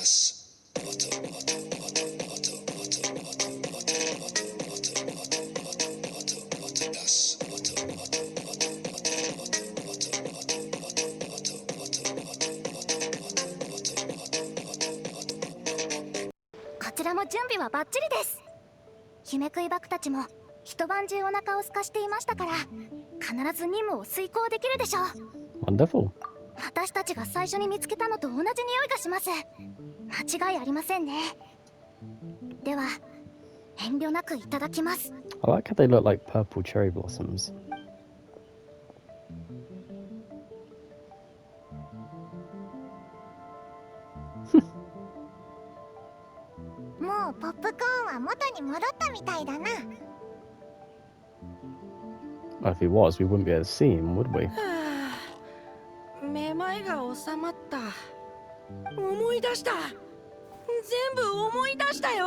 こちらも準備はバッチリです。姫食いバクたちも一晩中お腹を空かしていましたから、必ず任務を遂行できるでしょう。Wonderful. 私たちが最初に見つけたのと同じ匂いがします。間違いありませんね。では遠慮なくいただきます。 I like how they look like purple cherry blossoms. もうポップコーンは元に戻ったみたいだな。 Well, if he was, we wouldn't be able to see him, would we? めまいが収まった。思い出した。全部思い出したよ。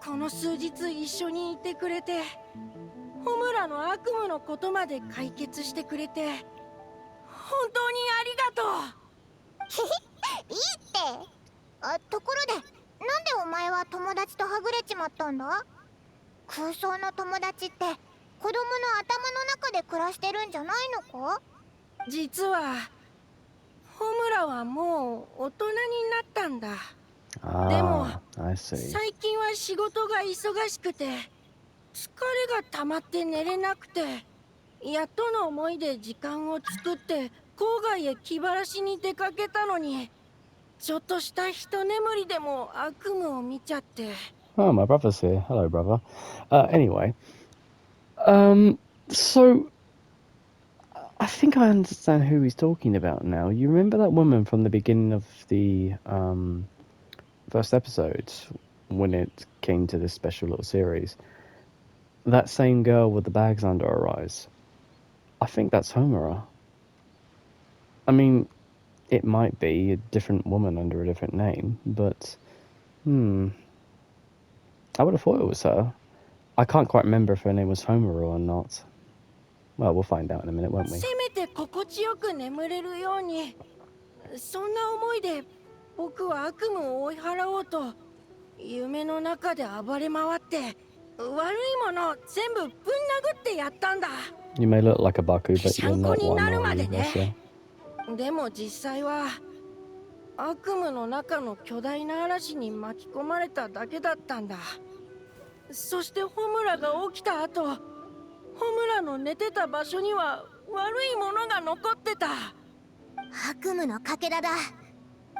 この数日一緒にいてくれて、ホムラの悪夢のことまで解決してくれて、本当にありがとう。いいって。ところで、なんでお前は友達とはぐれちまったんだ？空想の友達って子供の頭の中で暮らしてるんじゃないのか？実はホムラはもう大人になったんだ。でも I see. 最近は仕事が忙しくて疲れが溜まって寝れなくて、やっとの思いで時間を作って郊外へ気晴らしに出かけたのに、ちょっとした一眠りでも悪夢を見ちゃって。 Oh, my brother's here. Hello, brother. Anyway, so I think I understand who he's talking about now. You remember that woman from the beginning of the first episode when it came to this special little series? That same girl with the bags under her eyes. I think that's Homura. I mean, it might be a different woman under a different name, but I would have thought it was her. I can't quite remember if her name was Homura or not. Well, we'll find out in a minute, won't we? せめて心地よく眠れるように、そんな思いで僕は悪夢を追い払おうと夢の中で暴れ回って悪いものを全部ぶん殴ってやったんだ。 You may look like a Baku, but シャ you're ンコ not に one, なる are ま you, で Russia? ね。でも実際は悪夢の中の巨大な嵐に巻き込まれただけだったんだ。そしてホムラが起きた後、ホムラの寝てた場所には悪いものが残ってた。悪夢のかけらだ。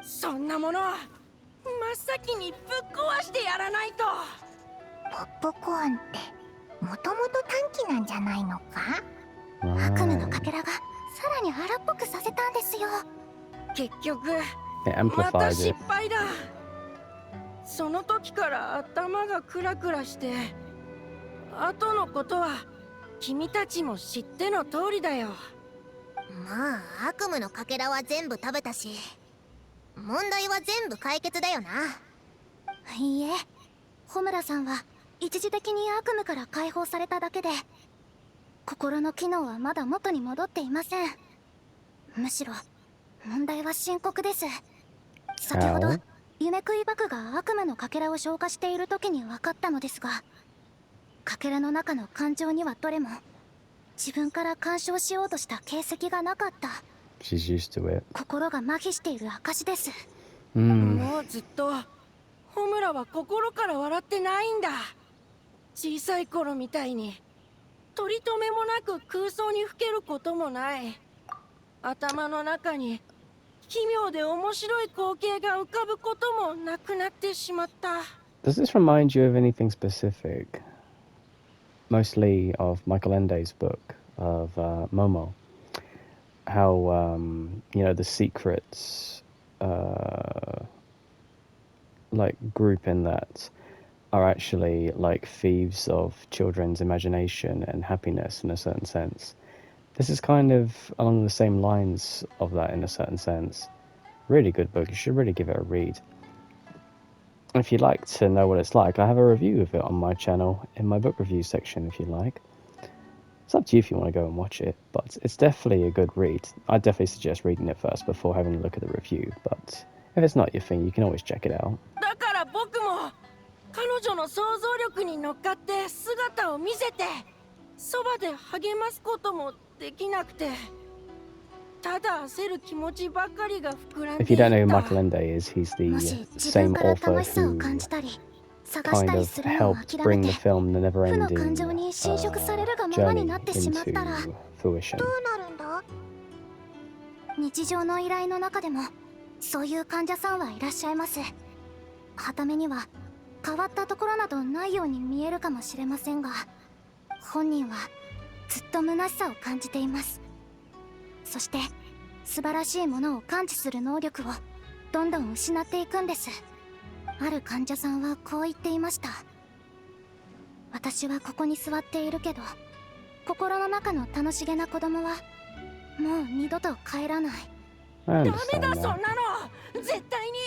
そんなもの真っ先にぶっ壊してやらないと。ポップコーンってもともと短気なんじゃないのか？悪夢のかけらがさらに荒っぽくさせたんですよ。結局 It また amplified 失 it. 敗だ。その時から頭がクラクラして、後のことは君たちも知っての通りだよ。まあ悪夢のかけらは全部食べたし、問題は全部解決だよな。いいえ、ホムラさんは一時的に悪夢から解放されただけで、心の機能はまだ元に戻っていません。むしろ問題は深刻です。先ほど夢食いバクが悪夢のかけらを消化している時に分かったのですが、かけらの中の感情にはどれも自分から干渉しようとした形跡がなかった。 She's used to it. 心が麻痺している証です。もうずっとホムラは心から笑ってないんだ。小さい頃みたいに取り留めもなく空想にふけることもない。頭の中に奇妙で面白い光景が浮かぶこともなくなってしまった。 Does this remind you of anything specific? Mostly of Michael Ende's book of Momo. How, you know, the secrets, like, group in that are actually like thieves of children's imagination and happiness in a certain sense. This is kind of along the same lines of that in a certain sense. Really good book. You should really give it a read. If you'd like to know what it's like, I have a review of it on my channel in my book review section if you like. It's up to you if you want to go and watch it, but it's definitely a good read. I definitely suggest reading it first before having a look at the review, but If it's not your thing, you can always check it out. だから僕も彼女の想像力に乗っかって姿を見せてそばで励ますこともできなくてただ焦る気持ちばかりが膨らんでい If you don't know who った Michael Ende is, he's も the し自分 same から author 楽しさを who 感じたり探し kind たり of するのを helped 諦 bring め the て film The 負の Never-Ending 感情に侵食されるがままになってしまったら into fruition. どうなるんだ？日常の依頼の中でもそういう患者さんはいらっしゃいます。傍目には変わったところなどないように見えるかもしれませんが本人はずっと虚しさを感じています。そして素晴らしいものを感知する能力をどんどん失っていくんです。ある患者さんはこう言っていました。私はここに座っているけど心の中の楽しげな子供はもう二度と帰らない。 I ダメ understand だそん that. なの絶対に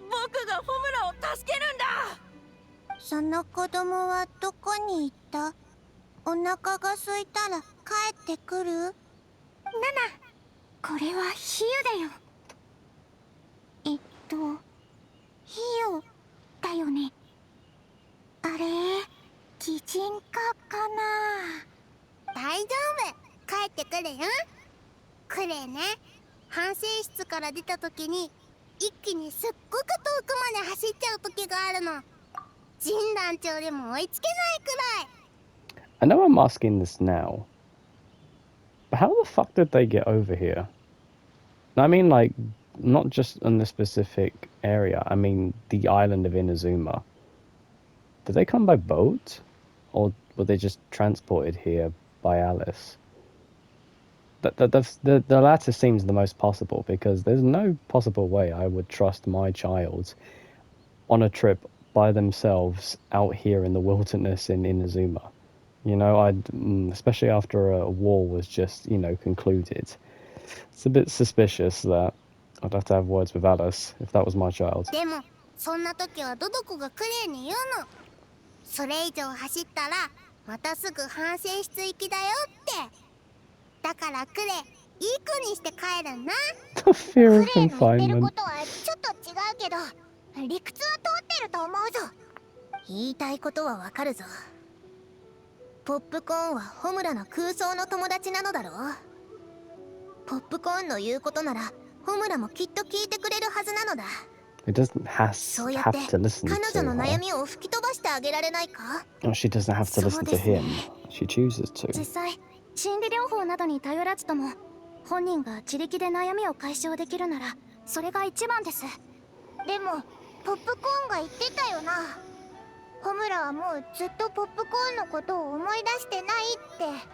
僕がホムラを助けるんだ。その子供はどこに行った？お腹が空いたら帰ってくる？ナナ、これはヒユだよ。ヒユだよね。あれ、擬人化かな？大丈夫、帰ってくるよ。クレイね、反省室から出た時に一気にすっごく遠くまで走っちゃう時があるの。神団長でも追いつけないくらい。 I know I'm asking this now, but how the fuck did they get over here? I mean, like, not just in the specific area, I mean the island of Inazuma. Did they come by boat? Or were they just transported here by Alice? The latter seems the most possible, because there's no possible way I would trust my child on a trip by themselves out here in the wilderness in Inazuma. You know, especially after a war was just, concluded. It's a bit suspicious that I'd have to have words with Alice if that was my child. でもそんな時はドドコがクレイに言うの。それ以上走ったらまたすぐ反省室行きだよって。だからクレイ、いい子にして帰るんな。 The fear of クレイの言ってる confinement. ことはちょっと違うけど理屈は通ってると思うぞ。言いたいことはわかるぞ。ポップコーンはホムラの空想の友達なのだろう。ポップコーンの言うことならホムラもきっと聞いてくれるはずなのだ。 It doesn't そうや have って to listen 彼 to 女の悩 her. みを吹き飛ばしてあげられないか？ Or she doesn't have to listen to him. She chooses to. 実際心理療法などに頼らずとも本人が自力で悩みを解消できるならそれが一番です。でもポップコーンが言ってたよな。ホムラはもうずっとポップコーンのことを思い出してないって。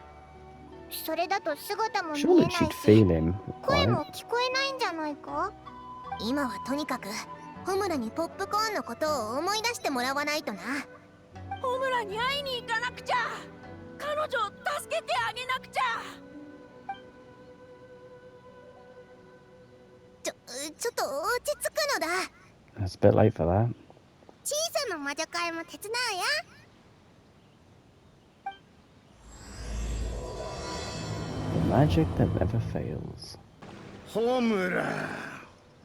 それだと姿も見え Surely ない she'd し feel him, 声も right? 聞こえないんじゃないか？今はとにかくホムラにポップコーンのことを思い出してもらわないとな。ホムラに会いに行かなくちゃ。彼女を助けてあげなくちゃ。ちょっと落ち着くのだ。 It's a bit late for that. 小さな魔女会も手伝うよ。 The magic that never fails. ホムラ、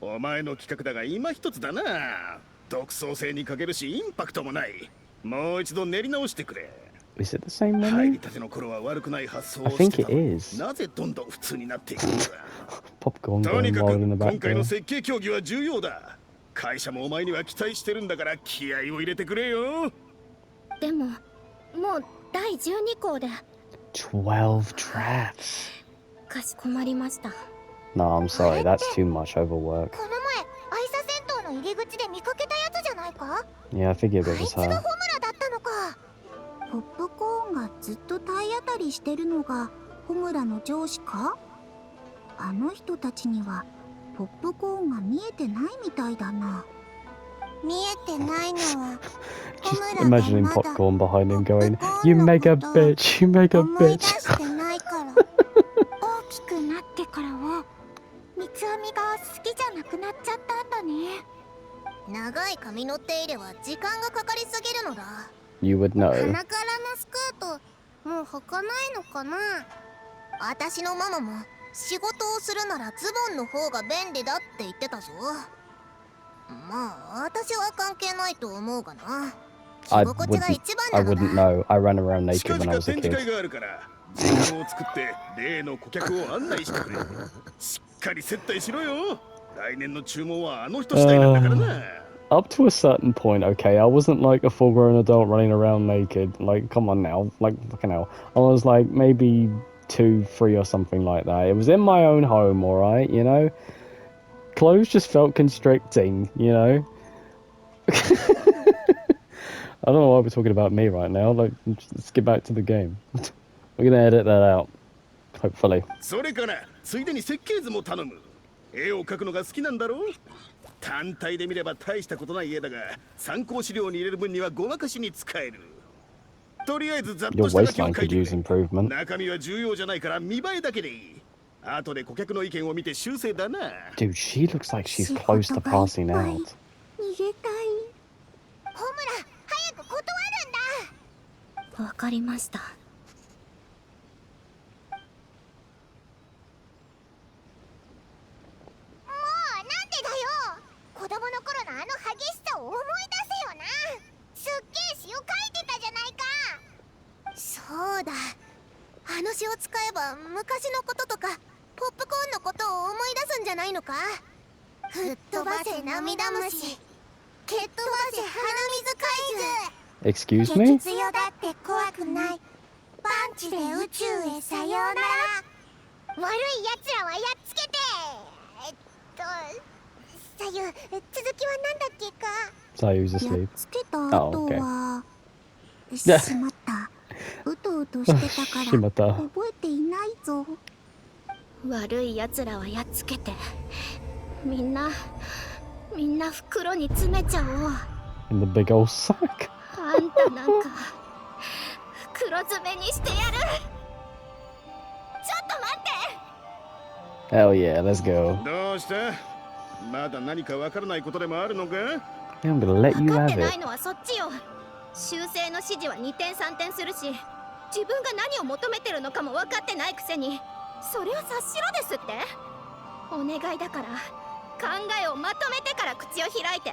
お前の企画だが今一つだな。独創性に欠けるしインパクトもない。もう一度練り直してくれ。 Is it the same 入 menu? りたての頃は悪くない発想 I をして think た it のに is. なぜどんどん普通になっていくんだ。 Popcorn とに going かく wild in the 今 back 回の there. 設計競技は重要だ。会社もお前には期待してるんだから気合を入れてくれよ。でももう第12項で12 traps. かしこまりました。 No, I'm sorry, that's too much overwork. この前愛沙銭湯の入り口で見かけたやつじゃないか？ Yeah, I figured it あい was つがホム her. ラだったのか。ポップコーンがずっと体当たりしてるのがホムラの上司か？あの人たちにはポップコーンが見えてないみたいだな。見えてないのはホ Just ムラが imagining まだ Popcorn behind him going, ポップコー You ンの mega ことを bitch, you mega 思い出 bitch. してないから大きくなってからは三つ編みが好きじゃなくなっちゃったんだね。長い髪の手入れは時間がかかりすぎるのだ。 You would 鼻 know. からのスカートもう履かないのかな。私のママも仕事をするならズボンの方が便利だって言ってたぞ。まあ私は関係ないと思うがな。着心地が一番 I なの wouldn't だ。 know. I ran around 近 naked when 々 I was a 展示会 kid. があるから時間を作って例の顧客を案内してくれ。しっかり接待しろよ。来年の注文はあの人次第なんだからな。Up to a certain point, okay, I wasn't like a full-grown adult running around naked. Like, come on now, like fucking hell. I was like maybe 2, 3 or something like that. It was in my own home, all right, you know. Clothes just felt constricting, you know. I don't know why we're talking about me right now. Like, let's get back to the game. We're gonna edit that out, hopefully. それからついでに設計図も頼む。絵を描くのが好きなんだろう。単体で見れば大したことない絵だが、参考資料に入れる分にはごまかしに使える。とりあえずざっ Your としただけを waistline 描い could て use くれ。 improvement. 中身は重要じゃないから見栄えだけでいい。後で顧客の意見を見て修正だな。 Dude, she looks like she's close to passing out. 逃げたい。ホムラ、早く断るんだ。わかりました。子供の頃のあの激しさを思い出せよな。すっげえ詩を書いてたじゃないか。そうだ、あの詩を使えば昔のこととかポップコーンのことを思い出すんじゃないのか。吹っ飛ばせ涙虫、蹴っ飛ばせ鼻水怪獣。 Excuse me? 強だって怖くない。パンチで宇宙へさようなら。悪い奴らはやっつけて。左右、続きは何だっけか。 Sayu's や asleep. っつけた Oh, 後 okay. は、 Yeah. しまった。うとうとしてたからしまった覚えていないぞ。悪い奴らはやっつけて、みんな袋に詰めちゃおう。 In the big old sack. あんたなんか袋詰めにしてやる。ちょっと待って。 Hell yeah, let's go. どうした？まだ何かわからないことでもあるのか？ Yeah, I'm gonna let you 分かっ have てな it. いのはそっちよ。修正の指示は2点3点するし、自分が何を求めてるのかも分かってないくせに、それを察しろですって。お願いだから考えをまとめてから口を開いて。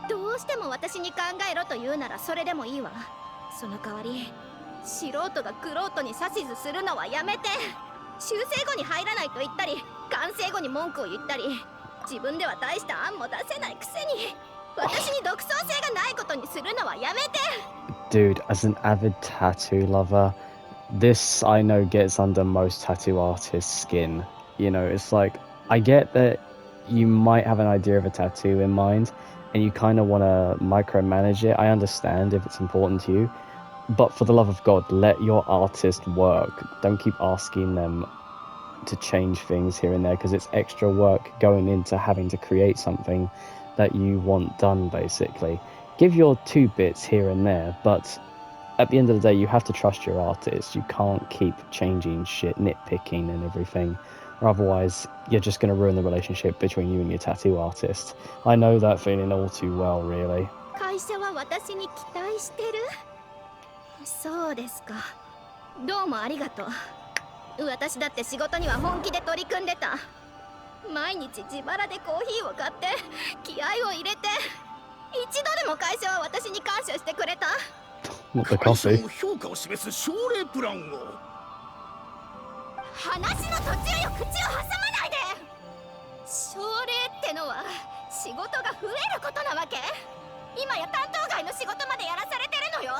どうしても私に考えろと言うならそれでもいいわ。その代わり素人が玄人に指図するのはやめて。修正後に入らないと言ったり、完成後に文句を言ったり、自分では大した案も出せないくせに私に独創性がないことにするのはやめて。 Dude, as an avid tattoo lover, this I know gets under most tattoo artists' skin. You know, it's like, I get that you might have an idea of a tattoo in mind and you kind of want to micromanage it. I understand if it's important to you, but for the love of God, let your artist work. Don't keep asking them to change things here and there, because it's extra work going into having to create something that you want done. Basically, give your 2 bits here and there, but at the end of the day you have to trust your artist. You can't keep changing shit, nitpicking and everything, or otherwise you're just going to ruin the relationship between you and your tattoo artist. I know that feeling all too well, really. 会社は私に期待してる。そうですか。どうもありがとう。私だって仕事には本気で取り組んでた。毎日自腹でコーヒーを買って気合を入れて、一度でも会社は私に感謝してくれた。 Not the 会社 coffee. の評価を示す奨励プランを。話の途中よ、口を挟まないで。奨励ってのは仕事が増えることなわけ。今や担当外の仕事までやらされてるのよ。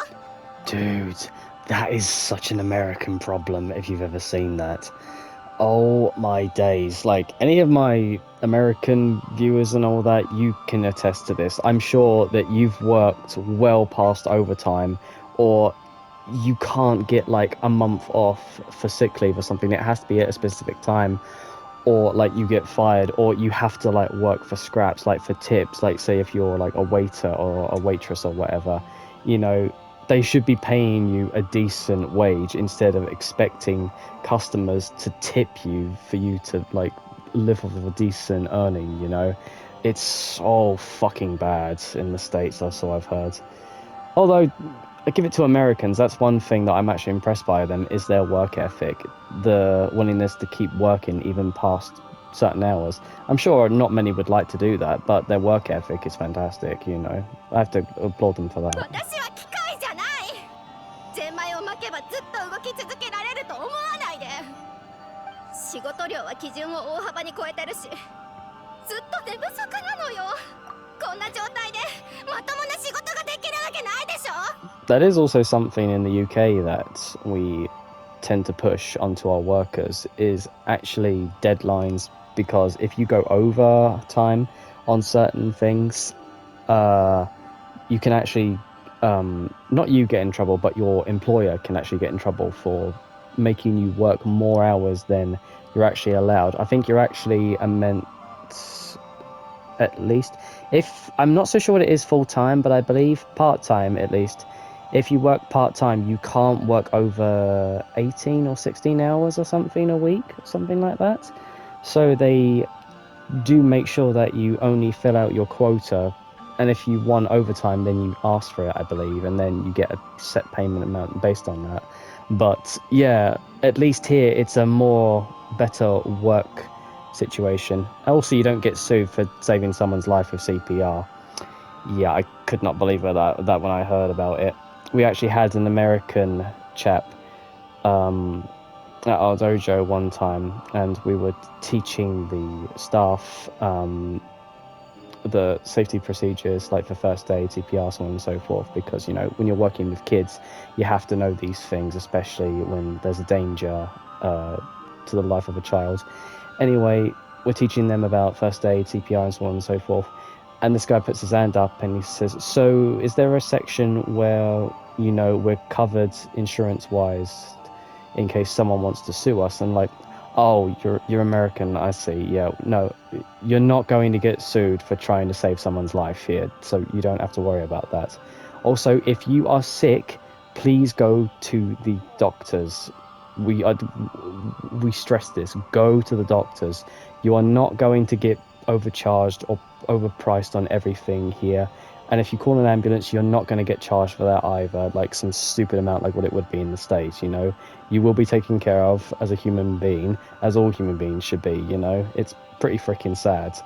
Dude, that is such an American problem if you've ever seen that. Oh my days. Like, any of my American viewers and all that, you can attest to this. I'm sure that you've worked well past overtime, or you can't get like a month off for sick leave or something. It has to be at a specific time, or like you get fired, or you have to like work for scraps, like for tips. Like, say if you're like a waiter or a waitress or whatever, you know, they should be paying you a decent wage instead of expecting customers to tip you for you to like live off of a decent earning, you know. It's so fucking bad in the States, that's all I've heard. Although, I give it to Americans. That's one thing that I'm actually impressed by them is their work ethic, the willingness to keep working even past certain hours. I'm sure not many would like to do that, but their work ethic is fantastic. You know, I have to applaud them for that. 私は機械じゃない。ゼンマイを巻けばずっと動き続けられると思わないで。仕事量は基準を大幅に超えてるし、ずっと寝不足なのよ。こんな状態でまともな仕事ができるわけないでしょ。That is also something in the UK that we tend to push onto our workers is actually deadlines, because if you go over time on certain things, you can actually not you get in trouble, but your employer can actually get in trouble for making you work more hours than you're actually allowed. I think you're actually meant, at least, if I'm not so sure what it is full time, but I believe part time at least. If you work part time, you can't work over 18 or 16 hours or something a week, something like that. So they do make sure that you only fill out your quota, and if you want overtime, then you ask for it, I believe, and then you get a set payment amount based on that. But yeah, at least here it's a more better work situation. Also, you don't get sued for saving someone's life with CPR. Yeah, I could not believe that when I heard about it. We actually had an American chap at our dojo one time, and we were teaching the staff the safety procedures, like for first aid, CPR, so on and so forth, because, you know, when you're working with kids, you have to know these things, especially when there's a danger to the life of a child. Anyway, we're teaching them about first aid, CPR, and so on and so forth. And this guy puts his hand up and he says, so is there a section where, you know, we're covered insurance-wise in case someone wants to sue us? And like, oh, you're American, I see. Yeah, no, you're not going to get sued for trying to save someone's life here, so you don't have to worry about that. Also, if you are sick, please go to the doctors. We stress this. Go to the doctors. You are not going to get overcharged or overpriced on everything here, and if you call an ambulance, you're not going to get charged for that either, like some stupid amount like what it would be in the States. You know, you will be taken care of as a human being, as all human beings should be. You know, it's pretty freaking sad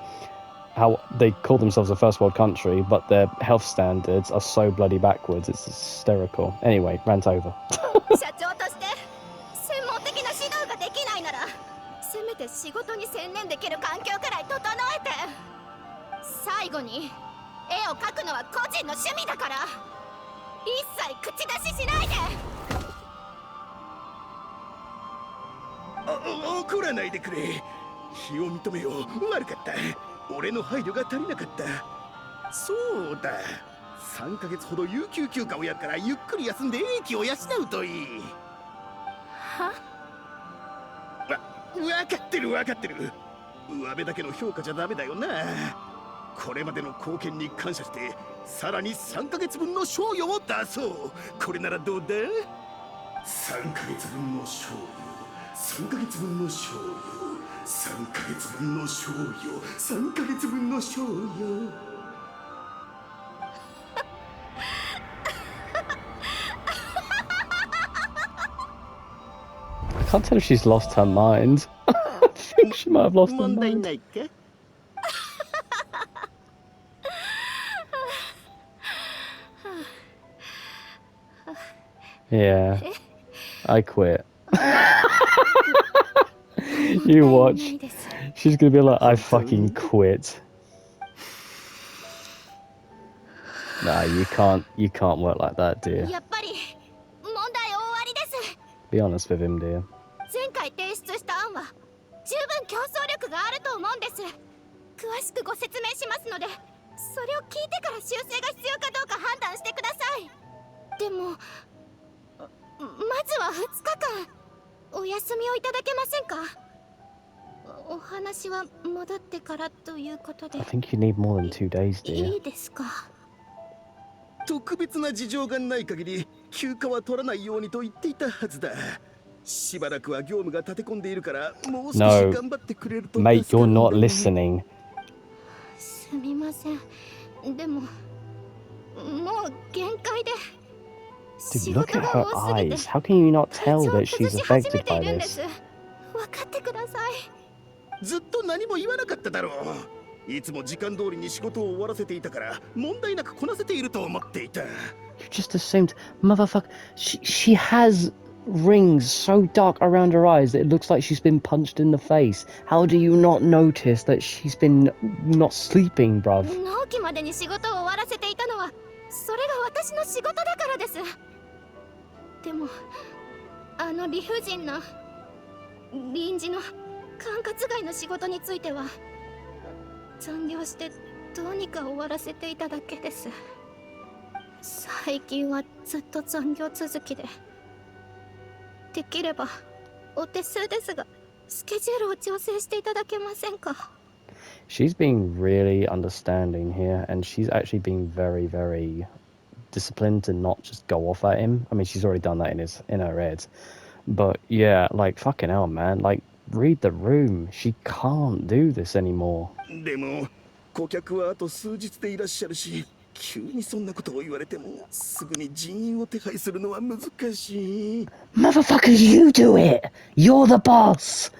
how they call themselves a first world country, but their health standards are so bloody backwards. It's hysterical. Anyway, rant over. 社長として専門的な指導ができないなら、せめて仕事に専念できる環境くらい整えて。最後に、絵を描くのは個人の趣味だから、一切口出ししないで。怒らないでくれ。非を認めよう。悪かった。俺の配慮が足りなかった。そうだ。3ヶ月ほど有給休暇をやるから、ゆっくり休んで英気を養うといい。は？分かってる分かってる。上辺だけの評価じゃダメだよな。これまでの貢献に感謝して、さらに3ヶ月分の賞与を出そう。これならどうだ？ 3ヶ月分の賞与、3ヶ月分の賞与、3ヶ月分の賞与、3ヶ月分の賞与。I can't tell if she's lost her mind. I think she might have lost her 問題 mind. ないか？ Yeah, I quit. You watch. She's gonna be like, I fucking quit. Nah, you can't work like that, dear. やっぱり問題終わりです。 Be honest with him, dear. 前回提出した案は十分競争力があると思うんです。詳しくご説明しますので、それを聞いてから修正が必要かどうか判断してください。でもまずは2日間お休みをいただけませんか？お話は戻ってからということで。 I think you need more than 2 days, い dear. いですか？特別な事情がない限り休暇は取らないようにと言っていたはずだ。しばらくは業務が立て込んでいるからもう少し No, 頑張ってくれると mate, 助か you're るんだ not ね。 listening. すみません。でももう限界で。Dude, look at her eyes. How can you not tell that she's affected by this? 分かってください。ずっと何も言わなかっただろう。いつも時間通りに仕事を終わらせていたから問題なくこなせていると思っていた。 You just assumed, motherfucker. She has rings so dark around her eyes that it looks like she's been punched in the face. How do you not notice that she's been not sleeping, bruv? 納期までに仕事を終わらせていたのはそれが私の仕事だからです。でもあの理不尽な臨時の管轄外の仕事については残業してどうにか終わらせていただけです。最近はずっと残業続きで、できればお手数ですがスケジュールを調整していただけませんか。 She's being really understanding here, and she's actually being very, very disciplined to not just go off at him. I mean, she's already done that in her head. But yeah, like, fucking hell, man. Like, read the room. She can't do this anymore. でも顧客はあと数日でいらっしゃるし、急にそんなことを言われてもすぐに人員を手配するのは難しい。 Motherfuckers, you do it! You're the boss!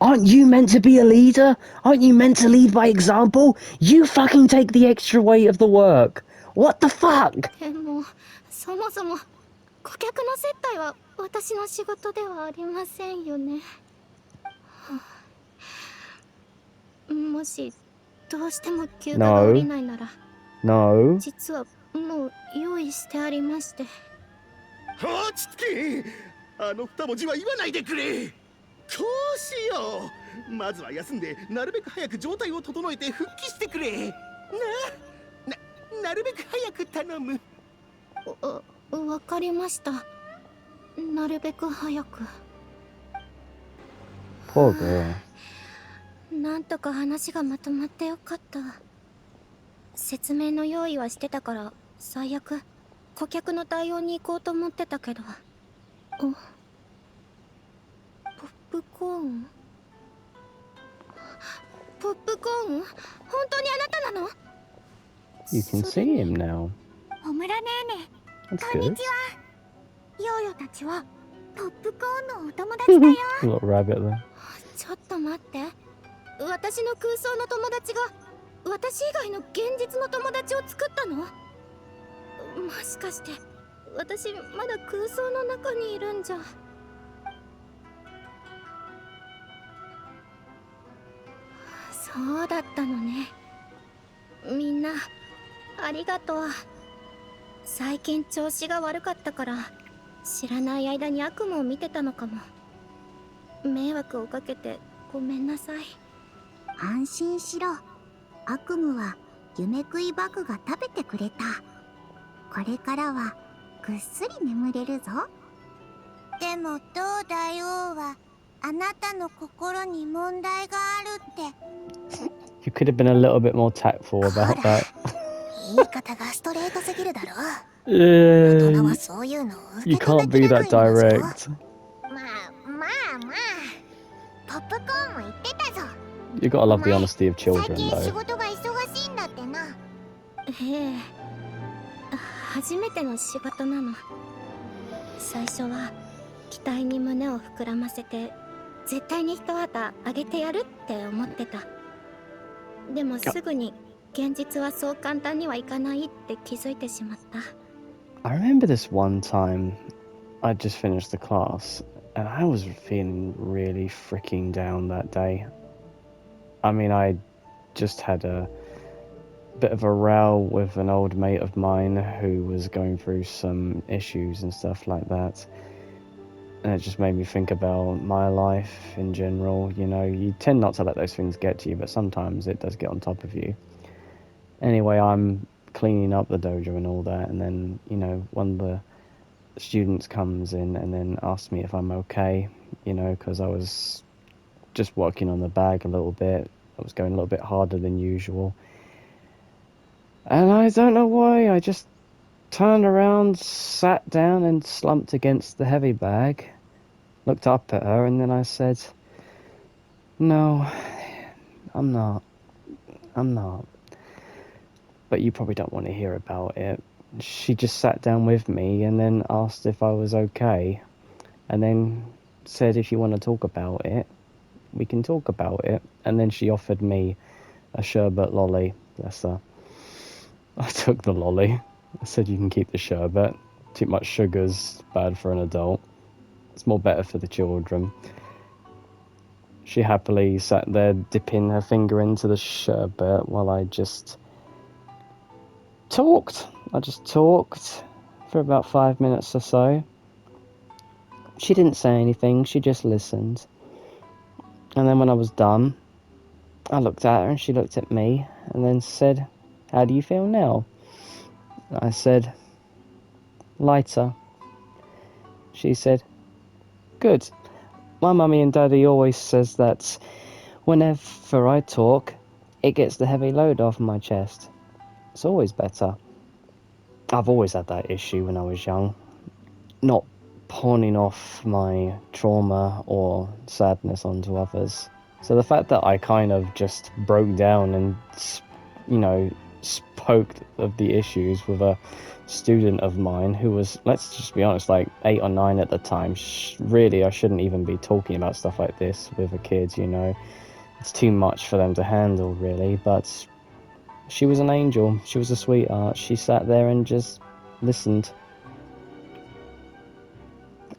Aren't you meant to be a leader? Aren't you meant to lead by example? You fucking take the extra weight of the work. What the fuck? でもそもそも顧客の接待は私の仕事ではありませんよね。はあ、もしどうしても休暇が下りないなら、 No. 実はもう用意してありまして。落ち着け。あの二文字は言わないでくれ。こうしよう。まずは休んでなるべく早く状態を整えて復帰してくれ。なるべく早く頼む。わかりました。なるべく早く。 Poor girl. なんとか話がまとまってよかった。説明の用意はしてたから最悪顧客の対応に行こうと思ってたけど。ポップコーン？ポップコーン？本当にあなたなの？ You can see him now. オムラネーネ。 That's こんに good. ちは。ヨーヨたちはポップコーンのお友達だよ。 Little rabbit there. ちょっと待って。私の空想の友達が私以外の現実の友達を作ったの？もしかして私まだ空想の中にいるんじゃ。そうだったのね。みんなありがとう。最近調子が悪かったから知らない間に悪夢を見てたのかも。迷惑をかけてごめんなさい。安心しろ。悪夢は夢食いバグが食べてくれた。これからはぐっすり眠れるぞ。でもどうだよはあなたの心に問題があるって。 You could have been a little bit more tactful about that. 言い方がストレートすぎるだろ。大人はそういうのを受 You け止 can't め be きれない that んだぞ。 direct. まあポップコーンも言ってたぞ。 You gotta love the honesty of 最 children, 近仕 though. 事が忙しいんだってな。ええ、初めての仕事なの。最初は期待に胸を膨らませて絶対に一旗あげてやるって思ってた。でもすぐに現実はそう簡単にはいかないって気づいてしまった。 I remember this one time I just finished the class and I was feeling really freaking down that day. I mean, I just had a bit of a row with an old mate of mine who was going through some issues and stuff like that. And it just made me think about my life in general. You know, you tend not to let those things get to you, but sometimes it does get on top of you. Anyway, I'm cleaning up the dojo and all that, and then, you know, one of the students comes in and then asks me if I'm okay, you know, because I was just working on the bag a little bit. I was going a little bit harder than usual. And I don't know why, I just turned around, sat down and slumped against the heavy bag, looked up at her, and then I said, "No, I'm not. But you probably don't want to hear about it. she just sat down with me and then asked if I was okay, and then said if you want to talk about it, we can talk about it. And then she offered me a sherbet lolly. Bless her. I took the lolly. I said you can keep the sherbet. Too much sugar's bad for an adult. It's more better for the children. She happily sat there dipping her finger into the sherbet while I just talked. I just talked for about 5 minutes or so. She didn't say anything, she just listened. And then when I was done, I looked at her and she looked at me and then said, "How do you feel now?" I said, "Lighter." She said, "Good. My mummy and daddy always says that whenever I talk, it gets the heavy load off my chest. It's always better." I've always had that issue when I was young, not pawning off my trauma or sadness onto others. So the fact that I kind of just broke down and, you know, spoke of the issues with a student of mine who was, let's just be honest, like 8 or 9 at the time. Really, I shouldn't even be talking about stuff like this with a kid, you know. It's too much for them to handle, really. But she was an angel. She was a sweetheart. She sat there and just listened.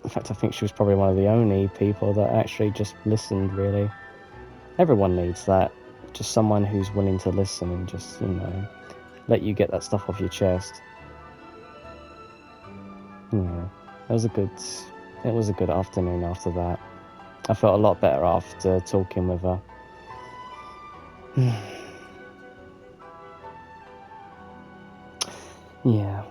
In fact, I think she was probably one of the only people that actually just listened, really. Everyone needs that. Just someone who's willing to listen and just, you know, let you get that stuff off your chest. Yeah, it was a good afternoon after that. I felt a lot better after talking with her. Yeah.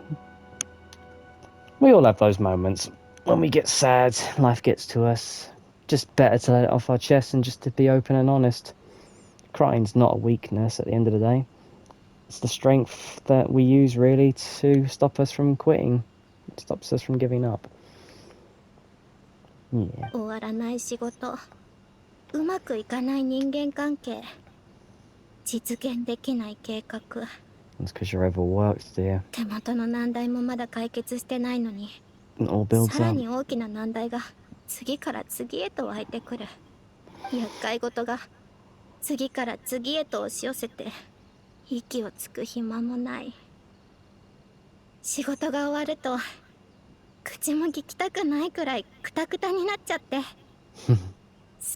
We all have those moments. When we get sad, life gets to us. Just better to let it off our chest and just to be open and honest. Crying's not a weakness at the end of the day. It's the strength that we use really to stop us from quitting. It stops us from giving up. Yeah. 終わらない仕事、うまくいかない人間関係、実現できない計画。 It's because you're overworked, dear. 手元の難題もまだ解決してないのに、 It all builds さら up. に大きな難題が次から次へと湧いてくる。厄介事が次から次へと押し寄せて、息をつく暇もない。仕事が終わると口も聞きたくないくらいクタクタになっちゃって、好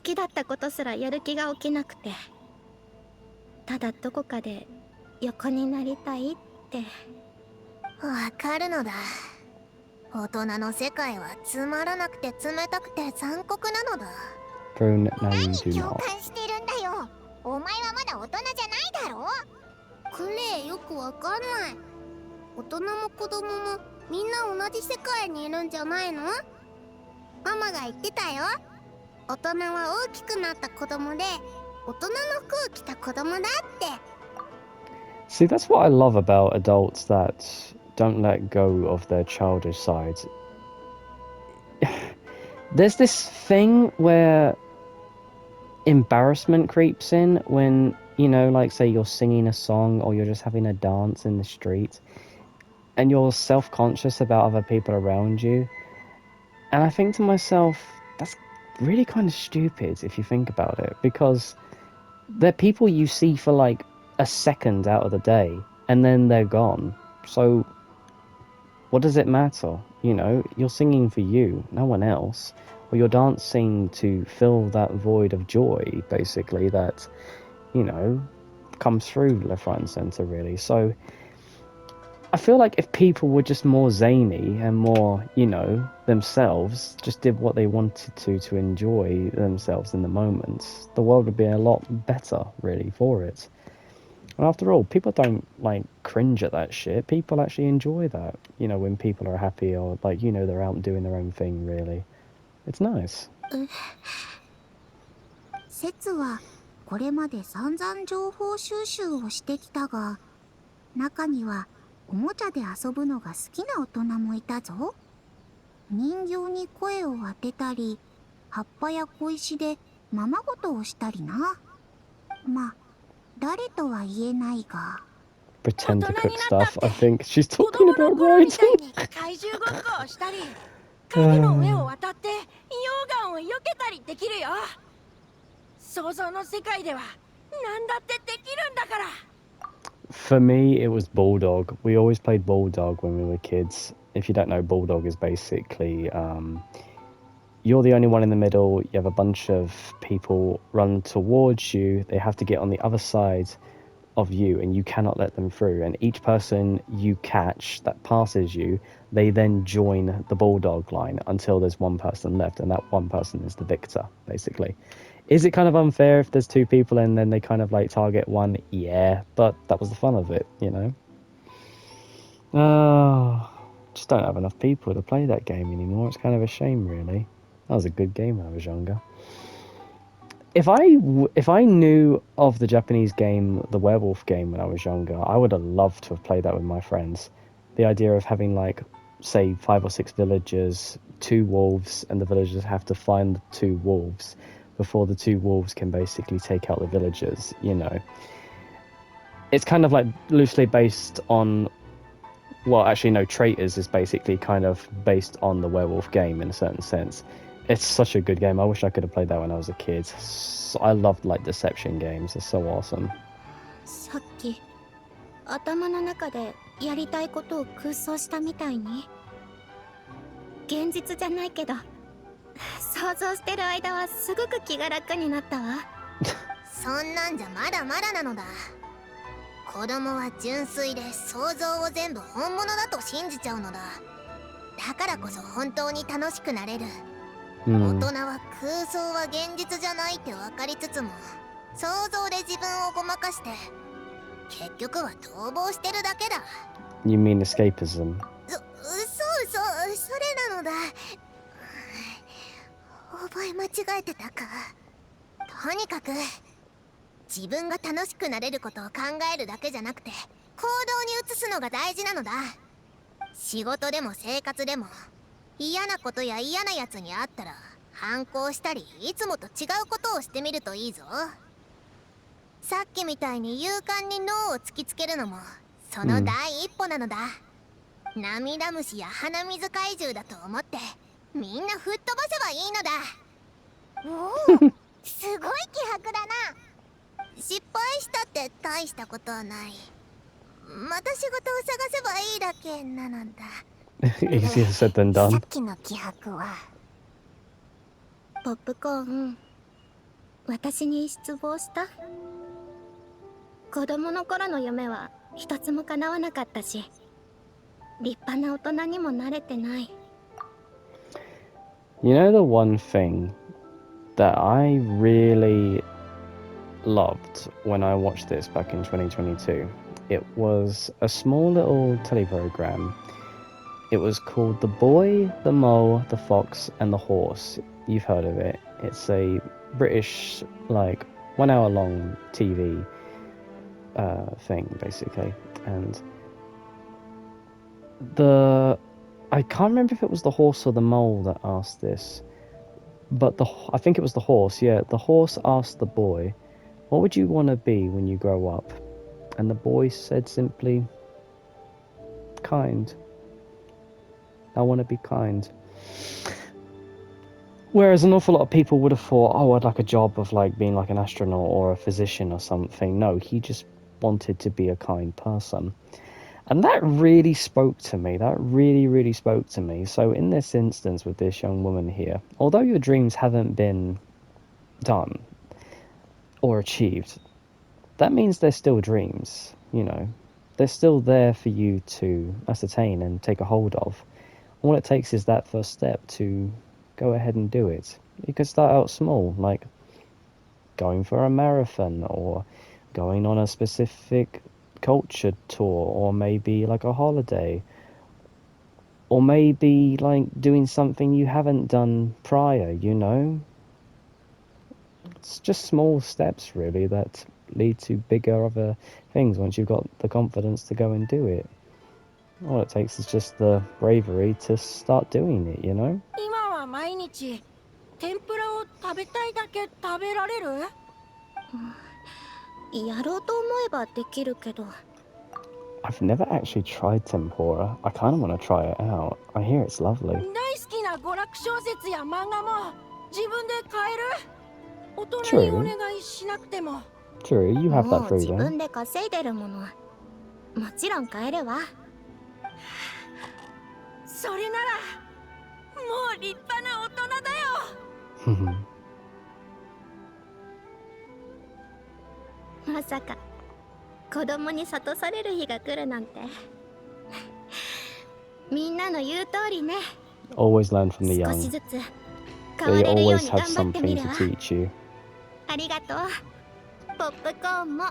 きだったことすらやる気が起きなくて、ただどこかで横になりたいって。わかるのだ。大人の世界はつまらなくて冷たくて残酷なのだ。 Prune, no, you 何 do 共 not. 感してるんだよ。お前はまだ大人じゃないだろ。クレイよくわかんない。大人も子供もみんな同じ世界にいるんじゃないの？ママが言ってたよ。大人は大きくなった子供で、大人の服を着た子供だって。 See, that's what I love about adults that don't let go of their childish sides. There's this thing where embarrassment creeps in when, you know, like say you're singing a song or you're just having a dance in the street and you're self-conscious about other people around you. And I think to myself, that's really kind of stupid if you think about it, because they're people you see for like a second out of the day and then they're gone. So what does it matter? You know, you're singing for you, no one else. Or you're dancing to fill that void of joy, basically, that, you know, comes through left, right and centre, really. So I feel like if people were just more zany and more, you know, themselves, just did what they wanted to enjoy themselves in the moment, the world would be a lot better, really, for it. And after all, people don't, like, cringe at that shit. People actually enjoy that, you know, when people are happy or, like, you know, they're out doing their own thing, really. It's nice. 説はこれまで散々情報収集をしてきたが、中にはおもちゃで遊ぶのが好きな大人もいたぞ。人形に声を当てたり、葉っぱや小石でままごとをしたりな。まあ誰とは言えないが。pretend to 大人 cook になったっ stuff. て I think she's 子 talking 供の about 頃み writing. たいに怪獣ごっこをしたり影の上を渡って溶岩を避けたりできるよ。想像の世界では何だってできるんだから。 For me, it was Bulldog. We always played Bulldog when we were kids. If you don't know, Bulldog is basically you're the only one in the middle. You have a bunch of people run towards you. They have to get on the other side of you, and you cannot let them through. And each person you catch that passes you, they then join the Bulldog line until there's one person left, and that one person is the victor, basically. Is it kind of unfair if there's two people and then they kind of like target one? Yeah, but that was the fun of it, you know? Oh, just don't have enough people to play that game anymore. It's kind of a shame, really. That was a good game when I was younger. If I knew of the Japanese game, the werewolf game, when I was younger, I would have loved to have played that with my friends. The idea of having, like, say, 5 or 6 villagers, 2 wolves, and the villagers have to find the 2 wolves before the 2 wolves can basically take out the villagers, you know. It's kind of like loosely based on... Well, actually, no, Traitors is basically kind of based on the werewolf game in a certain sense. It's such a good game. I wish I could have played that when I was a kid. I loved, like, deception games. They're so awesome. さっき頭の中でやりたいことを空想したみたいに現実じゃないけど想像してる間はすごく気が楽になったわ。そんなんじゃまだまだなのだ。子供は純粋で想像を全部本物だと信じちゃうのだ。だからこそ本当に楽しくなれる。大人は空想は現実じゃないって分かりつつも想像で自分をごまかして結局は逃亡してるだけだ。 You mean escapism? そうそれなのだ。覚え間違えてたか。とにかく自分が楽しくなれることを考えるだけじゃなくて行動に移すのが大事なのだ。仕事でも生活でも嫌なことや嫌なやつに会ったら反抗したりいつもと違うことをしてみるといいぞ。さっきみたいに勇敢に脳を突きつけるのもその第一歩なのだ。涙虫や鼻水怪獣だと思ってみんな吹っ飛ばせばいいのだ。おおすごい気迫だな。失敗したって大したことはない。また仕事を探せばいいだけなのだ。Easier said than さ done. っきの気迫はポップコーン、私に失望した。子供の頃の夢は一つも叶わなかったし立派な大人にもなれてない。 You know the one thing that I really loved when I watched this back in 2022? It was a small little teleprogram. It was called The Boy, the Mole, the Fox and the Horse. You've heard of it. It's a British, like, 1 hour long TV thing, basically. And I can't remember if it was the horse or the mole that asked this, but I think it was the horse. Yeah, the horse asked the boy, "What would you want to be when you grow up?" And the boy said simply, "Kind. I want to be kind." Whereas an awful lot of people would have thought, "Oh, I'd like a job of like being like an astronaut or a physician or something." No, he just wanted to be a kind person. And that really spoke to me. That really, really spoke to me. So in this instance with this young woman here, although your dreams haven't been done or achieved, that means they're still dreams, you know. They're still there for you to ascertain and take a hold of. All it takes is that first step to go ahead and do it. You could start out small, like going for a marathon or going on a specific culture tour, or maybe like a holiday, or maybe like doing something you haven't done prior, you know. It's just small steps really that lead to bigger other things once you've got the confidence to go and do it. All it takes is just the bravery to start doing it, you know. 今は毎日天ぷらを食べたいだけ食べられる？やろうと思えばできるけど I've never actually tried tempura. I kind of want to try it out. I hear it's lovely. 大好きな娯楽小説や漫画も自分で買える。大人にお願いしなくても。True, you have も that う自 freedom. 分で稼いでるもの。もちろん買えるわ。それならもう立派な大人だよ。まさか子供に諭される日が来るなんて。みんなの言う通りね。 Always learn from the 少し young. ずつ変わ They れるよう always に have 頑張ってみ something る to わ。 teach you. ありがとう。ポップコーンも。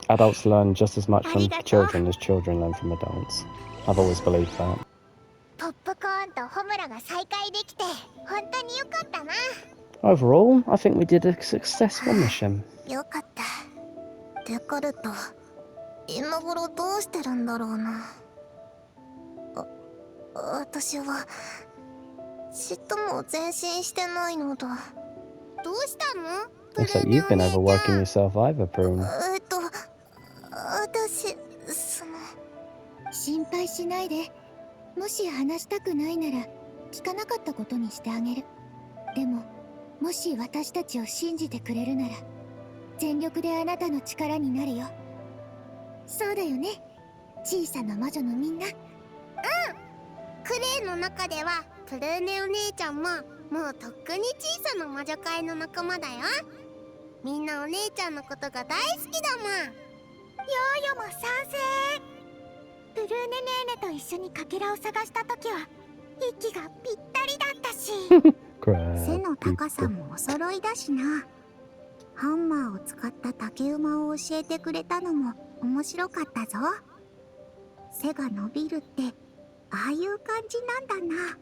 Adults learn just as much from Arigato. children as children learn from adults. I've always believed that. ポップコーンとホムラが再会できて本当によかったな。 Overall, I think we did a successful mission. よかった。デカルト、今頃どうしてるんだろうな。私はちっとも前進してないのだ。どうしたの？ Looks like you've been overworking yourself either, Prune. 私、心配しないで。もし話したくないなら聞かなかったことにしてあげる。でももし私たちを信じてくれるなら全力であなたの力になるよ。そうだよね、小さな魔女のみんな。うん。クレイの中ではプルーネお姉ちゃんももうとっくに小さな魔女界の仲間だよ。みんなお姉ちゃんのことが大好きだもん。ヨーヨも賛成。ブルーネネーネと一緒にかけらを探した時は息がぴったりだったし背の高さもお揃いだしな。ハンマーを使った竹馬を教えてくれたのも面白かったぞ。背が伸びるってああいう感じなんだな。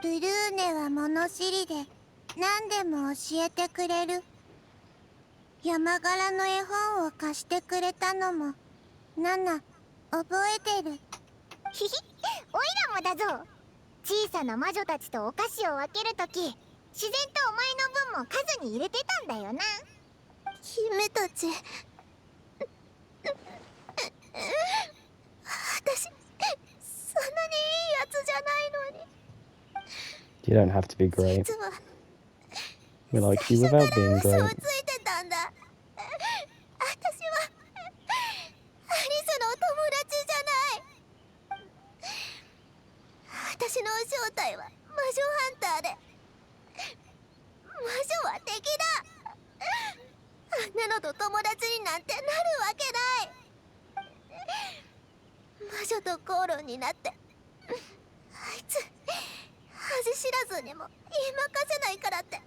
ブルーネは物知りで何でも教えてくれる。山柄の絵本を貸してくれたのもナナ覚えてる。ひひ、おいらもだぞ。小さな魔女たちとお菓子を分けるとき自然とお前の分も数に入れてたんだよな。姫たち、私そんなにいいやつじゃないのに。 You don't have to be great. 実は We like you 最初 without から being 嘘を great. ついてたんだ。私はアリスの友達じゃない。私の正体は魔女ハンターで魔女は敵だ。あんなのと友達になんてなるわけない。魔女と口論になってあいつ恥知らずにも言いまかせないからって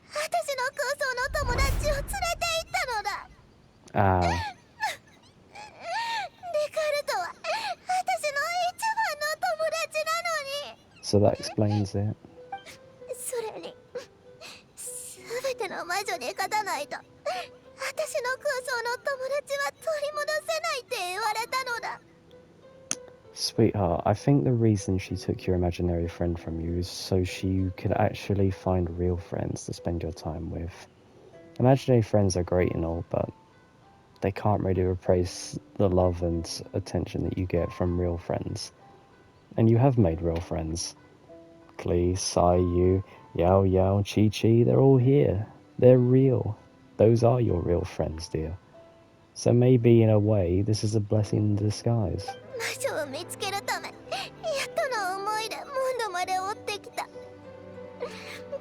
私の空想の友達を連れて行ったのだ。 Ah, デカルトは私の一番の友達なのに。 so that explains it. それに全ての魔女に勝たないと私の空想の友達は取り戻せないって言われたのだ。 Sweetheart, I think the reason she took your imaginary friend from you is so you could actually find real friends to spend your time with. Imaginary friends are great and all, but they can't really replace the love and attention that you get from real friends. And you have made real friends. Klee, Yu, Yao Yao, Chi Chi, they're all here. They're real. Those are your real friends, dear. So maybe in a way, this is a blessing in disguise. 魔女を見つけるためやっとの思いでモンドまで追ってきた。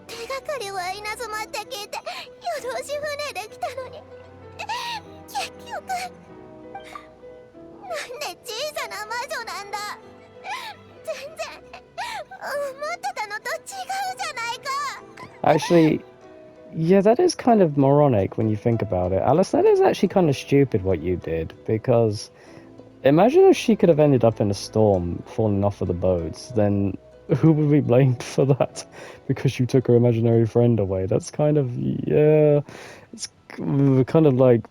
手がかりは稲妻って聞いて夜通し船で来たのに結局なんで小さな魔女なんだ。全然思ってたのと違うじゃないか。 Actually, yeah, that is kind of moronic when you think about it. Alice, that is actually kind of stupid what you did, because imagine if she could have ended up in a storm, falling off of the boats, then who would be blamed for that? Because you took her imaginary friend away. That's kind of, yeah, it's kind of like,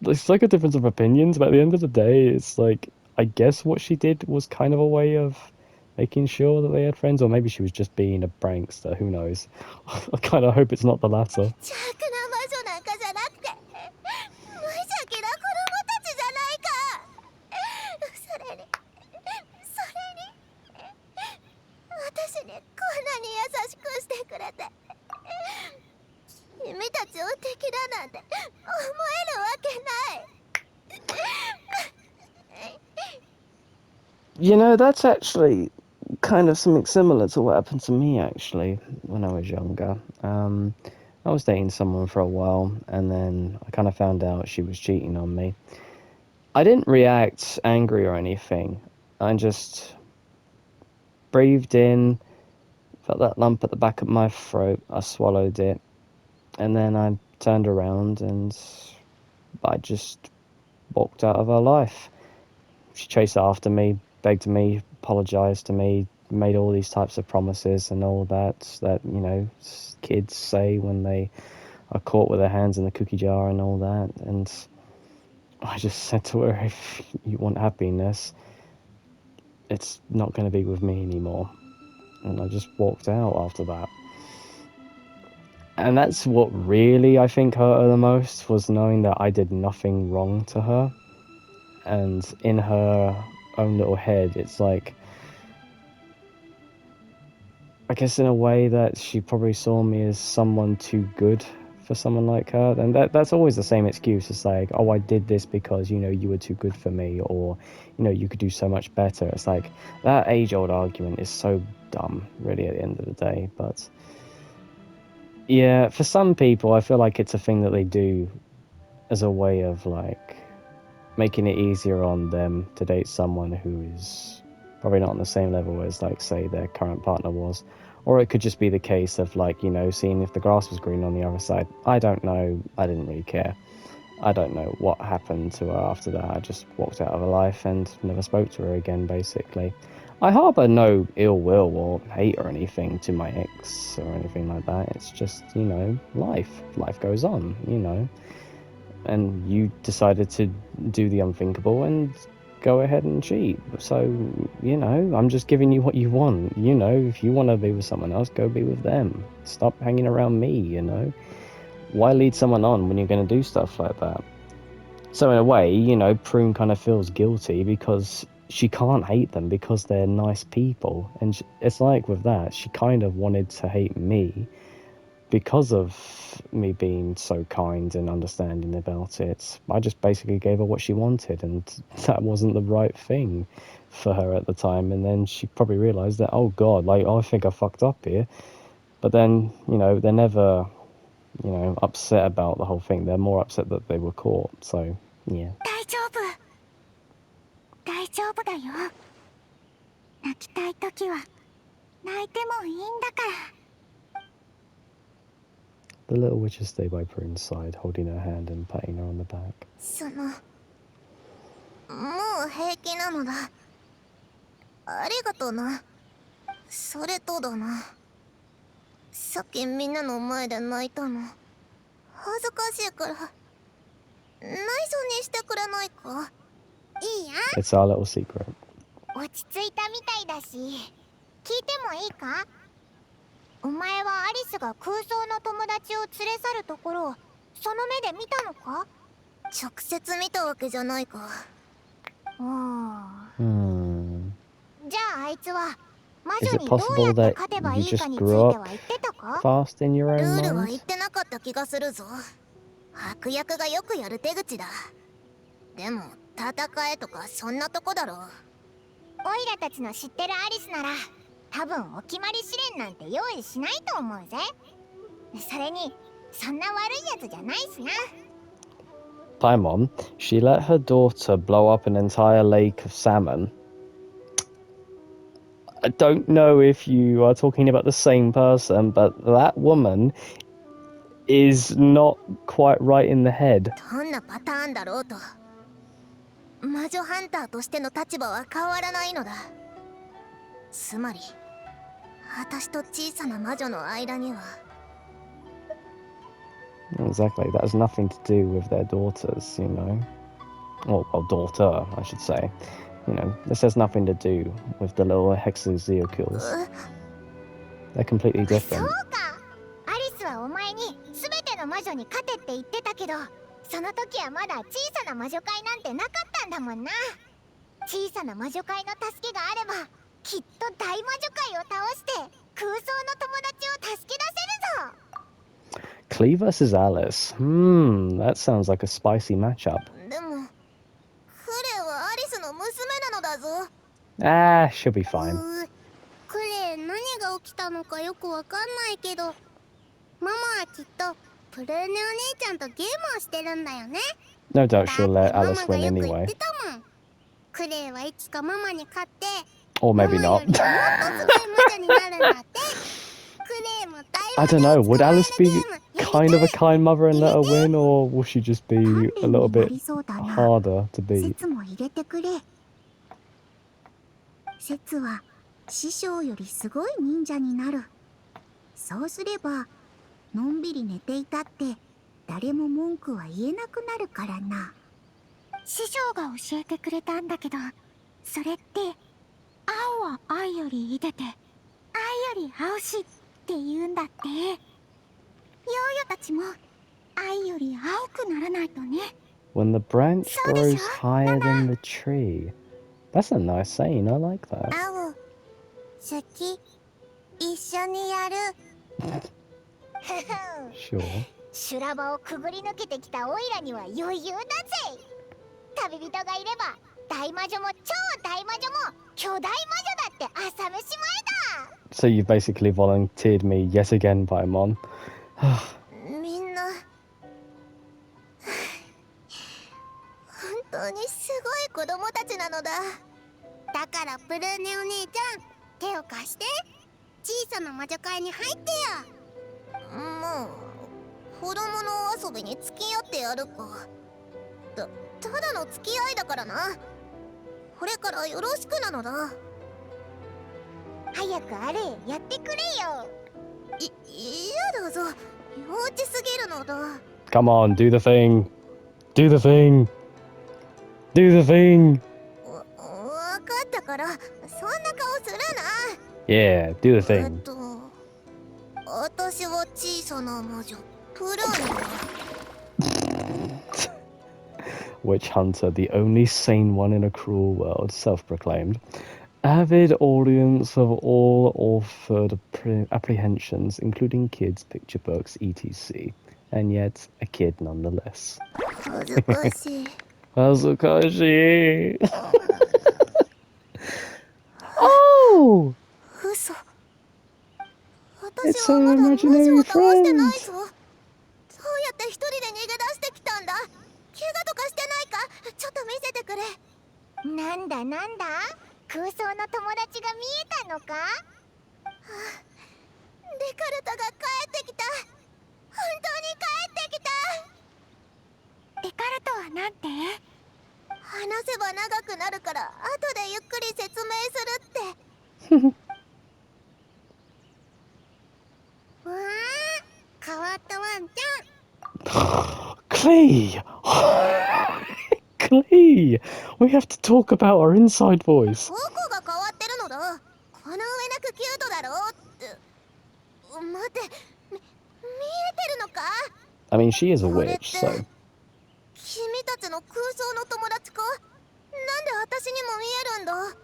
it's like a difference of opinions, but at the end of the day, it's like, I guess what she did was kind of a way of making sure that they had friends, or maybe she was just being a prankster, who knows. I kind of hope it's not the latter. 邪悪な魔女なんかじゃなくて無邪気な子供たちじゃないか。情的だなんて思えるわけない。 You know, that's actually kind of something similar to what happened to me actually when I was younger. I was dating someone for a while, and then I kind of found out she was cheating on me. I didn't react angry or anything. I just breathed in, felt that lump at the back of my throat. I swallowed it, and then I turned around and I just walked out of her life. She chased after me, begged me, apologized to me, made all these types of promises and all that, you know, kids say when they are caught with their hands in the cookie jar and all that. And I just said to her, if you want happiness, it's not going to be with me anymore. And I just walked out after that. And that's what really, I think, hurt her the most, was knowing that I did nothing wrong to her. And in her own little head, it's like, I guess in a way that she probably saw me as someone too good for someone like her. And that's always the same excuse. It's like, oh, I did this because, you know, you were too good for me, or, you know, you could do so much better. It's like, that age-old argument is so dumb, really, at the end of the day. But yeah, for some people, I feel like it's a thing that they do as a way of, like, making it easier on them to date someone who is probably not on the same level as, like, say, their current partner was. Or it could just be the case of, like, you know, seeing if the grass was green on the other side. I don't know. I didn't really care. I don't know what happened to her after that. I just walked out of her life and never spoke to her again, basically. I harbour no ill will or hate or anything to my ex or anything like that. It's just, you know, life. Life goes on, you know. And you decided to do the unthinkable and go ahead and cheat. So, you know, I'm just giving you what you want. You know, if you want to be with someone else, go be with them. Stop hanging around me, you know. Why lead someone on when you're going to do stuff like that? So in a way, you know, Prune kind of feels guilty because she can't hate them because they're nice people. And it's like with that, she kind of wanted to hate me because of me being so kind and understanding about it. I just basically gave her what she wanted, and that wasn't the right thing for her at the time. And then she probably realized that, oh god, like, I think I fucked up here. But then, you know, they're never, you know, upset about the whole thing. They're more upset that they were caught. So yeah. 大丈夫、大丈夫だよ。泣きたい時は泣いてもいいんだから。 The little witches stay by Prune's side, holding her hand and patting her on the back. もう平気なのだ。ありがとな。それとだな。さっきみんなの前で泣いたの。恥ずかしいから。内緒にしてくれないか。いいや。It's our little secret. 落ち着いたみたいだし、聞いてもいいか。お前はアリスが空想の友達を連れ去るところをその目で見たのか。直接見たわけじゃないか。じゃああいつは魔女にどうやって勝てばいいかについては言ってたか。Fast in your own ルールは mind? 言ってなかった気がするぞ。悪役がよくやる手口だ。でも戦えとかそんなとこだろう。オイラたちの知ってるアリスなら多分お決まり試練なんて用意しないと思うぜ。それにそんな悪いやつじゃないしな。Paimon, she let her daughter blow up an entire lake of salmon. I don't know if you are talking about the same person, but that woman is not quite right in the head. どんなパターンだろうと、魔女ハンターとしての立場は変わらないのだ。つまり私と小さな魔女の間には。 Exactly, that has nothing to do with their daughters, you know. Well, daughter, I should say. You know, this has nothing to do with the little hexazeocles. They're completely そう different. か。アリスはお前に全ての魔女に勝てって言ってたけど、その時はまだ小さな魔女会なんてなかったんだもんな。小さな魔女会の助けがあればきっと大魔女会を倒して空想の友達を助け出せるぞ。Klee versus Alice. That sounds like a spicy matchup. でもクレイはアリスの娘なのだぞ。 Ah, she'll be fine. クレイ何が起きたのかよくわかんないけど、ママはきっとプルーネお姉ちゃんとゲームをしてるんだよね。 No doubt だって she'll マ let マ Alice が win よく言っ anyway. てたもん。クレイはいつかママに勝って Or マ maybe マよ not. りもっとすごい魔女になるんだって。クレイも大 I 魔 don't 女 know. を Would 捕まえる Alice ゲ be ームやり kind of た a い。 kind mother and let her win, or will she just be a little bit そうだな。 harder to beat? 説も入れてくれ。説は師匠よりすごい忍者になる。そうすればのんびり寝ていたって誰も文句は言えなくなるからな。師匠が教えてくれたんだけど、それって青は愛より出てて愛より青しって言うんだって。ヨーヨたちも愛より青くならないとね。 When the branch So grows did you? higher than the tree. That's a nice saying. I like that. 青好き一緒にやる。 Sure. 修羅場をくぐり抜けてきたオイラには余裕だぜ。旅人がいれば大魔女も超大魔女も巨大魔女だって朝飯前だ。 So you basically volunteered me yet again, Paimon. みんな本当にすごい子供たちなのだ。だからプルーネお姉ちゃん手を貸して小さな魔女会に入ってよ。もう子供の遊びに付き合ってやるか。ただの付き合いだからな。これからよろしくなのだ。早くあれやってくれよ。嫌だぞ。幼稚すぎるのだ。 Come on, do the thing. Do the thing. Do the thing. わかったからそんな顔するな。 Yeah, do the thing. 私は小さな魔女プルーネだ。 Witch Hunter, the only sane one in a cruel world, self-proclaimed. Avid audience of all authored apprehensions, including kids, picture books, etc. And yet, a kid nonetheless. 恥ずかしい。 Hazukashi! Oh! 嘘。 It's 私は her まだ魔女 imaginary を倒してない friend! ぞ。どうやって一人で逃げ出してきたんだ。怪我とかしてないか。ちょっと見せてくれ。なんだなんだ、空想の友達が見えたのか。デカルタが帰ってきた。本当に帰ってきた。デカルタはなんて。話せば長くなるから後でゆっくり説明するって。わあ、変わったワンちゃん。 Klee! Klee! We have to talk about our inside voice. どこが変わってるのだ。この上なくキュートだろうって。待って、見えてるのか。 I mean, she is a witch, so... 君たちの空想の友達か。なんで私にも見えるんだ。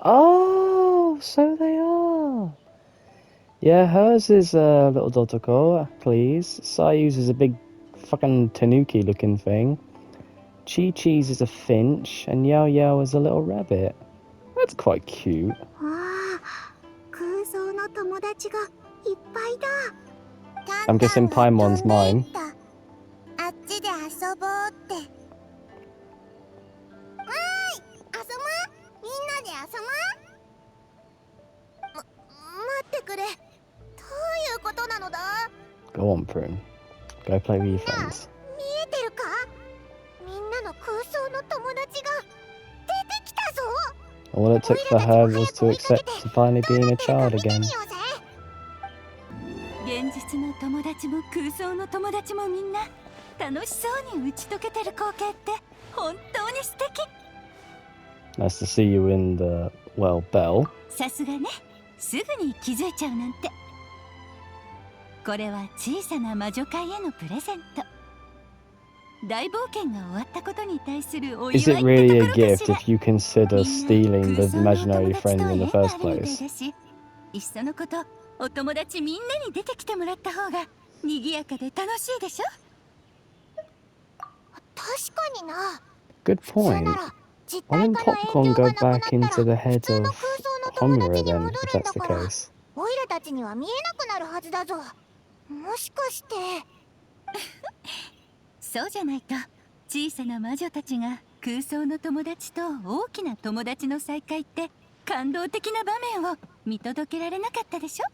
Oh, so they are. Yeah, hers is a little Dotoko, please. Sayu's is a big fucking tanuki-looking thing. Chi-Chi's is a finch, and Yao Yao is a little rabbit. That's quite cute. わあ、空想の友達がいっぱいだ。 I'm guessing Paimon's mine. あっちで遊ぼうって。わーい、遊ぼう。みんなで遊ぼう。待ってくれ。どういうことなのだ。 Go on, Prune. Go play with your friends. 見えてるか。みんなの空想の友達が出てきたぞ。 All it took for her was to accept to finally being a child again. 現実の友達も空想の友達もみんな楽しそうに打ち解けてる光景って本当に素敵。 Nice to see you in the, well, bell. さすがね、すぐに気づいちゃうなんて。これは小さな魔女会へのプレゼント。大冒険が終わったことに対するお祝い Is って it とこ really ろ a か gift しら。 if you consider みんな stealing the 空想のお imaginary 友達 friend と in the 縁があ first るみたい place? だし、いっそのことお友達みんなに出てきてもらった方が賑やかで楽しいでしょ。確かにな。 Good 普通 point. なら実 Why 体 didn't から影 Popcorn 響 go がなくな back った into the ら普 head 通の of 空想の友 Homura 達に then, 戻 if るん that's だ the から、 case? オイラたちには見えなくなるはずだぞ。もしかして。そうじゃないと小さな魔女たちが空想の友達と大きな友達の再会って感動的な場面を見届けられなかったでしょ。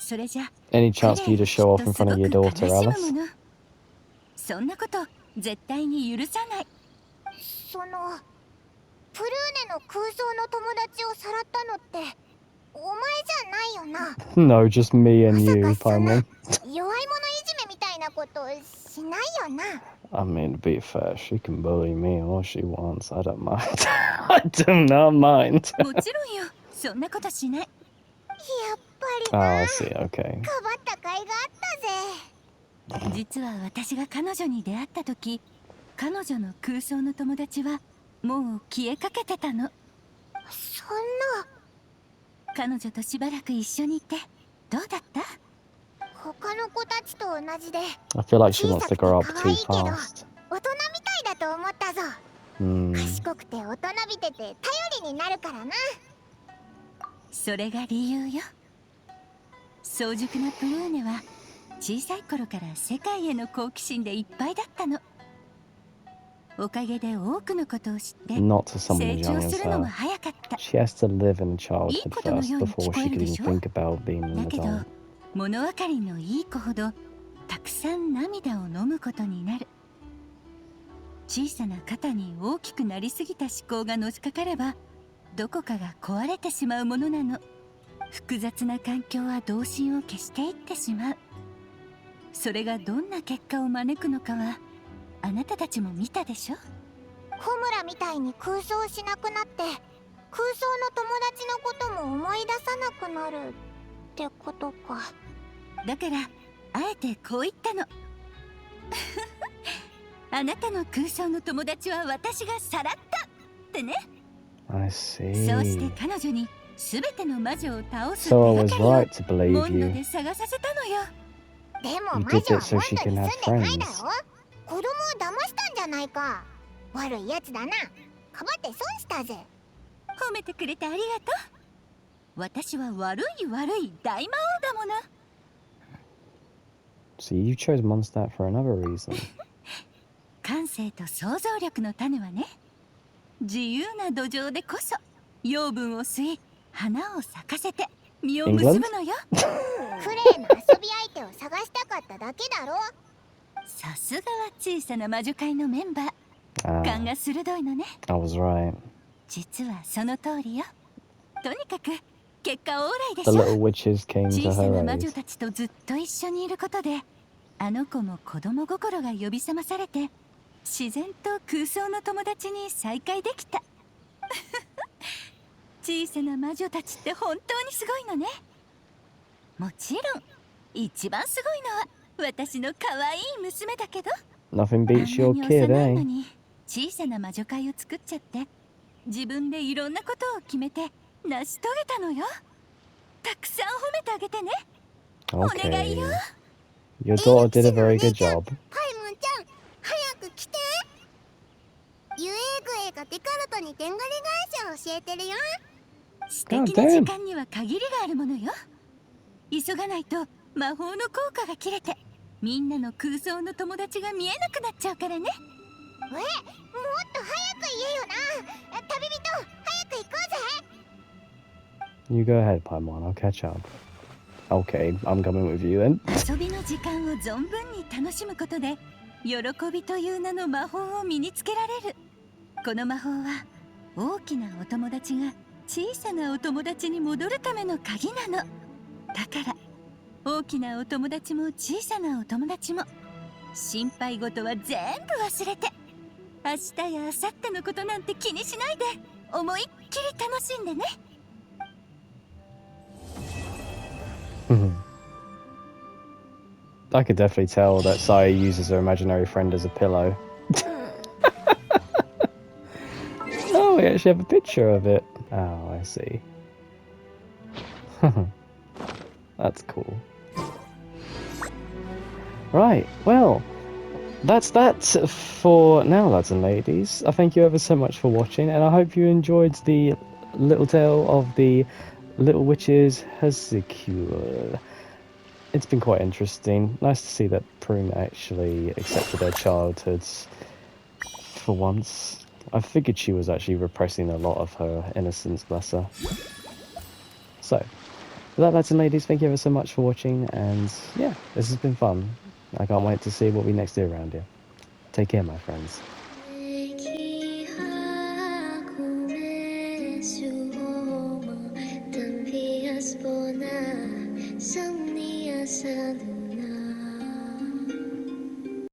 それじゃ Any chance for you to show off in きっとす front ご of your く悲 daughter, しむ Alice? もの。そんなこと絶対に許さない。そのプルーネの空想の友達をさらったのってお前じゃないよな。 No, just me ま and さ you, かそんな Paimon. 弱い者いじめみたいなことしないよな。 I mean, to be fair, she can bully me all she wants. I don't mind. I do not mind. もちろんよ、そんなことしない。やっぱり Oh, な。 I see. Okay. かばった甲斐があったぜ。実は私が彼女に出会った時、彼女の空想の友達はもう消えかけてたの。そんな。彼女としばらく一緒にいてどうだった？他の子たちと同じで I feel like she 小 wants さ to くて grow 可 up 愛 too いけど fast. 大人みたいだと思ったぞ。 Hmm. 賢くて大人びてて頼りになるからな。それが理由よ。早熟なプルーネは小さい頃から世界への好奇心でいっぱいだったの。おかげで多くのことを知って Not to someone 成 as 長 young す as るのも her. 早かった。 She has to live in いい childhood ことの first ように before 聞こ she える could で even しょ。 think about being an だけど adult. 物分かりのいい子ほどたくさん涙を飲むことになる。小さな肩に大きくなりすぎた思考がのしかかればどこかが壊れてしまうものなの。複雑な環境は童心を消していってしまう。それがどんな結果を招くのかはあなたたちも見たでしょ。ホムラみたいに空想しなくなって空想の友達のことも思い出さなくなるってことか。だからあえてこう言ったの。あなたの空想の友達は私がさらったってね。 I そうして see. 彼女に全ての魔女を倒す手 So I が was かりを right to モ believe ンド you. で探させたのよ。でも You 魔 did 女は it so モン she ド can に have 住んでないだろ。 friends. 子供を騙したんじゃないか。悪いやつだな。かばって損したぜ。褒めてくれてありがとう。私は悪い悪い大魔王だもの。 So you chose Mondstadt for another reason. 感性と想像力の種はね、自由な土壌でこそ養分を吸い花を咲かせて実を結ぶのよ。クレイの遊び相手を探したかっただけだろ。さすがは小さな魔女界のメンバー。 勘 Ah, が鋭いのね。 I was right. 実はその通りよ。とにかく結果オーライで The しょ。 little witches came 小 to さな her 魔 aid. 女たちとずっと一緒にいることであの子も子供心が呼び覚まされて自然と空想の友達に再会できた。小さな魔女たちって本当にすごいのね。もちろん一番すごいのは私の可愛い娘だけど、 Nothing あんな beats your に kid, 幼いの eh? に小さな魔女会を作っちゃって自分でいろんなことを決めて成し遂げたのよ。たくさん褒めてあげてね。 Okay. Your daughter did a very good job. パイムンちゃん、早く来て。ユエーグエがデカルトにでんがり返しを教えてるよ。素敵な時間には限りがあるものよ。急がないと魔法の効果が切れてみんなの空想の友達が見えなくなっちゃうからね。もっと早く言えよな。旅人、早く行こうぜ。 You go ahead, Paimon. I'll catch up. Okay, I'm coming with you then. 遊びの時間を存分に楽しむことで喜びという名の魔法を身につけられる。この魔法は大きなお友達が小さなお友達に戻るための鍵なの。だから大きなお友達も小さなお友達も心配事は全部忘れて明日や明後日のことなんて気にしないで思いっきり楽しんでね。I could definitely tell that Saya uses her imaginary friend as a pillow. Oh, we actually have a picture of it. Oh, I see. That's cool. Right, well, that's that for now, lads and ladies. I thank you ever so much for watching, and I hope you enjoyed the little tale of the Little Witches Hazikul. It's been quite interesting. Nice to see that Prune actually accepted her childhoods for once. I figured she was actually repressing a lot of her innocence, bless her. So, with that, lads and ladies, thank you ever so much for watching, and yeah, this has been fun. I can't wait to see what we next do around here. Take care, my friends.